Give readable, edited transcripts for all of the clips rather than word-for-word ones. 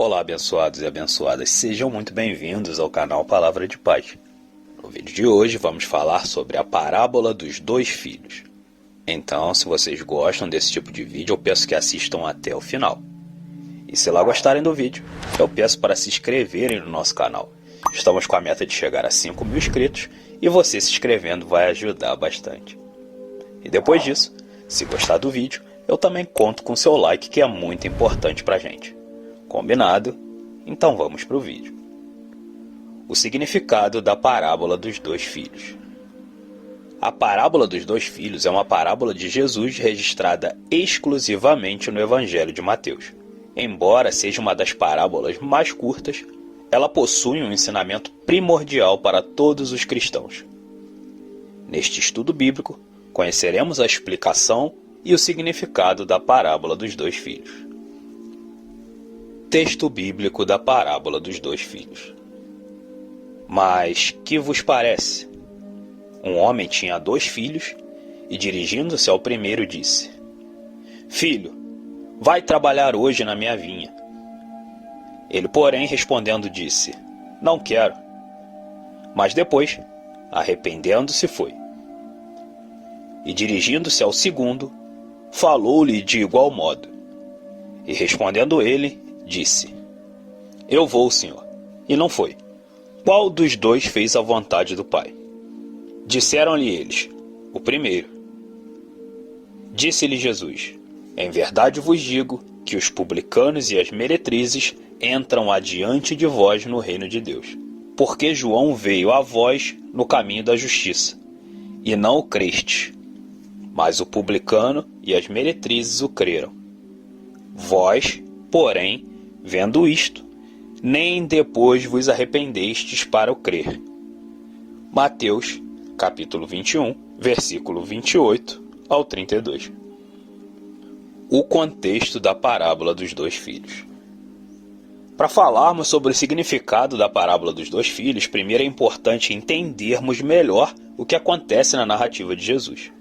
Olá, abençoados e abençoadas, sejam muito bem-vindos ao canal Palavra de Paz. No vídeo de hoje vamos falar sobre a parábola dos dois filhos. Então, se vocês gostam desse tipo de vídeo, eu peço que assistam até o final. E se lá gostarem do vídeo, eu peço para se inscreverem no nosso canal. Estamos com a meta de chegar a 5.000 inscritos e você se inscrevendo vai ajudar bastante. E depois disso, se gostar do vídeo, eu também conto com seu like, que é muito importante pra gente. Combinado? Então vamos para o vídeo. O significado da parábola dos dois filhos. A parábola dos dois filhos é uma parábola de Jesus registrada exclusivamente no Evangelho de Mateus. Embora seja uma das parábolas mais curtas, ela possui um ensinamento primordial para todos os cristãos. Neste estudo bíblico, conheceremos a explicação e o significado da parábola dos dois filhos. Texto bíblico da parábola dos dois filhos. Mas que vos parece? Um homem tinha 2 filhos e, dirigindo-se ao primeiro, disse: Filho, vai trabalhar hoje na minha vinha. Ele, porém, respondendo, disse: Não quero. Mas depois, arrependendo-se, foi. E, dirigindo-se ao segundo, falou-lhe de igual modo. E, respondendo ele, disse: Eu vou, senhor. E não foi. Qual dos dois fez a vontade do pai? Disseram-lhe eles: O primeiro. Disse-lhe Jesus: Em verdade vos digo que os publicanos e as meretrizes entram adiante de vós no reino de Deus. Porque João veio a vós no caminho da justiça, e não o crestes, mas o publicano e as meretrizes o creram. Vós, porém, vendo isto, nem depois vos arrependestes para o crer. Mateus, capítulo 21, versículo 28 ao 32. O contexto da parábola dos dois filhos. Para falarmos sobre o significado da parábola dos dois filhos, primeiro é importante entendermos melhor o que acontece na narrativa de Jesus.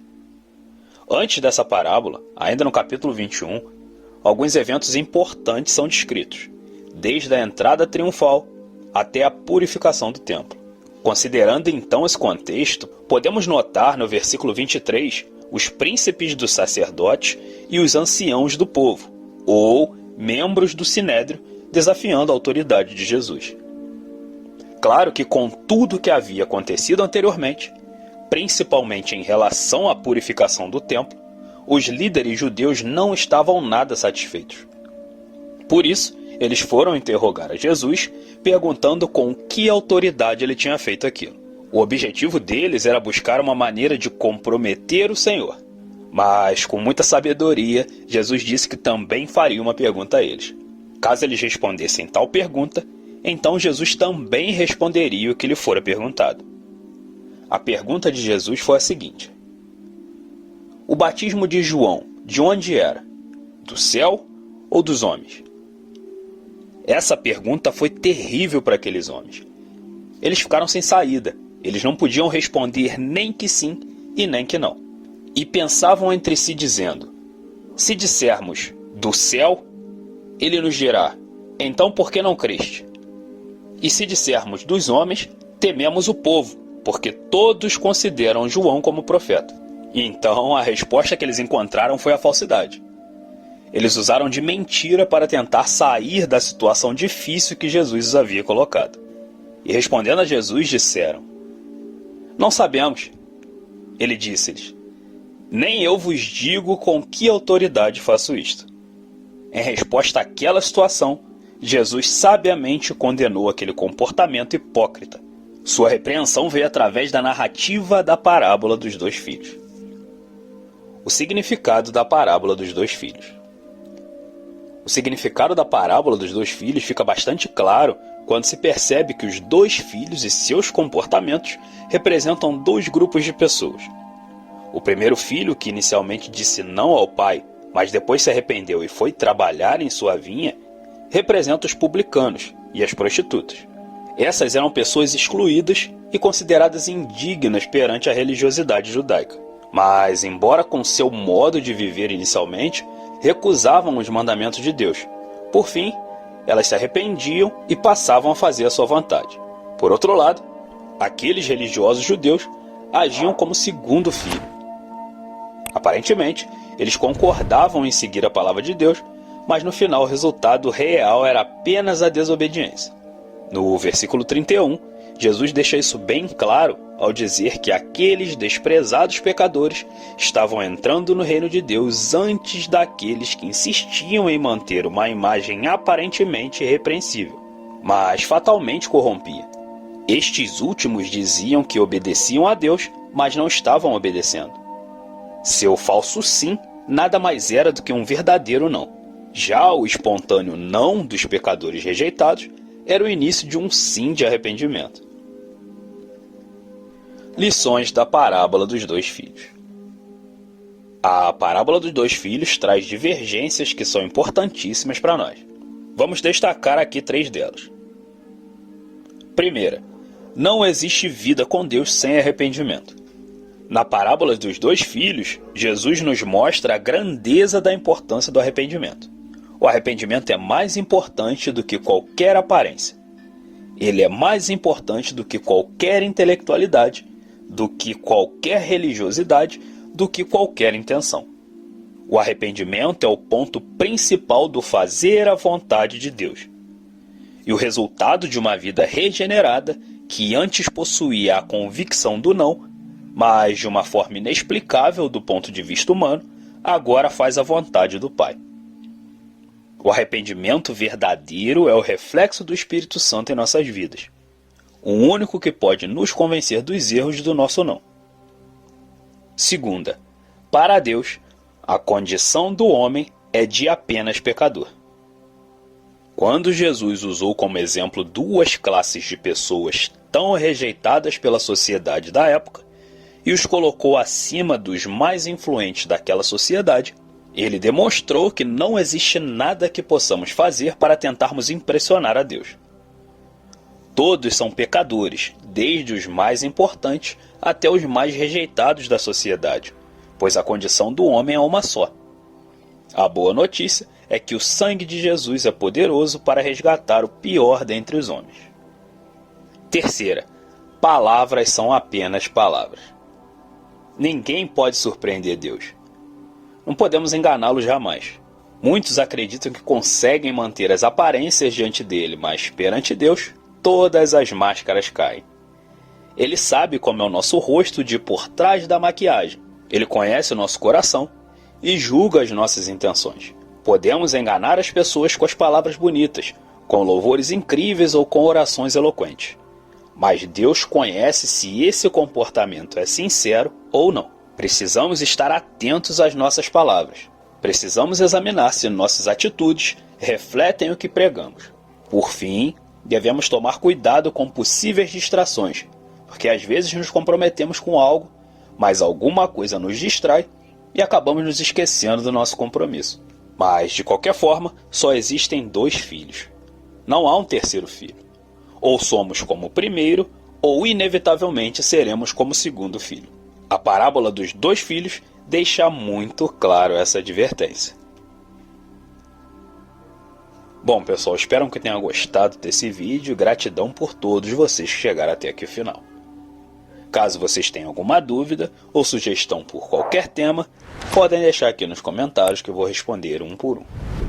Antes dessa parábola, ainda no capítulo 21, alguns eventos importantes são descritos, desde a entrada triunfal até a purificação do templo. Considerando então esse contexto, podemos notar no versículo 23 os príncipes dos sacerdotes e os anciãos do povo, ou membros do sinédrio, desafiando a autoridade de Jesus. Claro que com tudo o que havia acontecido anteriormente, principalmente em relação à purificação do templo, os líderes judeus não estavam nada satisfeitos. Por isso, eles foram interrogar a Jesus, perguntando com que autoridade ele tinha feito aquilo. O objetivo deles era buscar uma maneira de comprometer o Senhor. Mas, com muita sabedoria, Jesus disse que também faria uma pergunta a eles. Caso eles respondessem tal pergunta, então Jesus também responderia o que lhe fora perguntado. A pergunta de Jesus foi a seguinte: O batismo de João, de onde era? Do céu ou dos homens? Essa pergunta foi terrível para aqueles homens. Eles ficaram sem saída. Eles não podiam responder nem que sim e nem que não. E pensavam entre si dizendo: Se dissermos do céu, ele nos dirá: Então por que não creste? E se dissermos dos homens, tememos o povo, porque todos consideram João como profeta. E então a resposta que eles encontraram foi a falsidade. Eles usaram de mentira para tentar sair da situação difícil que Jesus os havia colocado. E respondendo a Jesus, disseram: Não sabemos. Ele disse-lhes: Nem eu vos digo com que autoridade faço isto. Em resposta àquela situação, Jesus sabiamente condenou aquele comportamento hipócrita. Sua repreensão veio através da narrativa da parábola dos dois filhos. O significado da parábola dos dois filhos. O significado da parábola dos dois filhos fica bastante claro quando se percebe que os dois filhos e seus comportamentos representam 2 grupos de pessoas. O primeiro filho, que inicialmente disse não ao pai, mas depois se arrependeu e foi trabalhar em sua vinha, representa os publicanos e as prostitutas. Essas eram pessoas excluídas e consideradas indignas perante a religiosidade judaica. Mas, embora com seu modo de viver inicialmente, recusavam os mandamentos de Deus. Por fim, elas se arrependiam e passavam a fazer a sua vontade. Por outro lado, aqueles religiosos judeus agiam como segundo filho. Aparentemente, eles concordavam em seguir a palavra de Deus, mas no final o resultado real era apenas a desobediência. No versículo 31, Jesus deixa isso bem claro ao dizer que aqueles desprezados pecadores estavam entrando no reino de Deus antes daqueles que insistiam em manter uma imagem aparentemente irrepreensível, mas fatalmente corrompia. Estes últimos diziam que obedeciam a Deus, mas não estavam obedecendo. Seu falso sim nada mais era do que um verdadeiro não. Já o espontâneo não dos pecadores rejeitados era o início de um sim de arrependimento. Lições da parábola dos dois filhos. A parábola dos dois filhos traz divergências que são importantíssimas para nós. Vamos destacar aqui 3 delas. Primeira, não existe vida com Deus sem arrependimento. Na parábola dos dois filhos, Jesus nos mostra a grandeza da importância do arrependimento. O arrependimento é mais importante do que qualquer aparência. Ele é mais importante do que qualquer intelectualidade, do que qualquer religiosidade, do que qualquer intenção. O arrependimento é o ponto principal do fazer a vontade de Deus. E o resultado de uma vida regenerada, que antes possuía a convicção do não, mas de uma forma inexplicável do ponto de vista humano, agora faz a vontade do Pai. O arrependimento verdadeiro é o reflexo do Espírito Santo em nossas vidas, o único que pode nos convencer dos erros do nosso não. Segunda, para Deus, a condição do homem é de apenas pecador. Quando Jesus usou como exemplo 2 classes de pessoas tão rejeitadas pela sociedade da época e os colocou acima dos mais influentes daquela sociedade, ele demonstrou que não existe nada que possamos fazer para tentarmos impressionar a Deus. Todos são pecadores, desde os mais importantes até os mais rejeitados da sociedade, pois a condição do homem é uma só. A boa notícia é que o sangue de Jesus é poderoso para resgatar o pior dentre os homens. Terceira, palavras são apenas palavras. Ninguém pode surpreender Deus. Não podemos enganá-lo jamais. Muitos acreditam que conseguem manter as aparências diante dele, mas perante Deus, todas as máscaras caem. Ele sabe como é o nosso rosto de por trás da maquiagem. Ele conhece o nosso coração e julga as nossas intenções. Podemos enganar as pessoas com as palavras bonitas, com louvores incríveis ou com orações eloquentes. Mas Deus conhece se esse comportamento é sincero ou não. Precisamos estar atentos às nossas palavras. Precisamos examinar se nossas atitudes refletem o que pregamos. Por fim, devemos tomar cuidado com possíveis distrações, porque às vezes nos comprometemos com algo, mas alguma coisa nos distrai e acabamos nos esquecendo do nosso compromisso. Mas, de qualquer forma, só existem 2 filhos. Não há um terceiro filho. Ou somos como o primeiro, ou inevitavelmente seremos como o segundo filho. A parábola dos 2 filhos deixa muito claro essa advertência. Bom, pessoal, espero que tenham gostado desse vídeo. Gratidão por todos vocês que chegaram até aqui o final. Caso vocês tenham alguma dúvida ou sugestão por qualquer tema, podem deixar aqui nos comentários que eu vou responder um por um.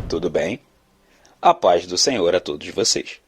Tudo bem? A paz do Senhor a todos vocês.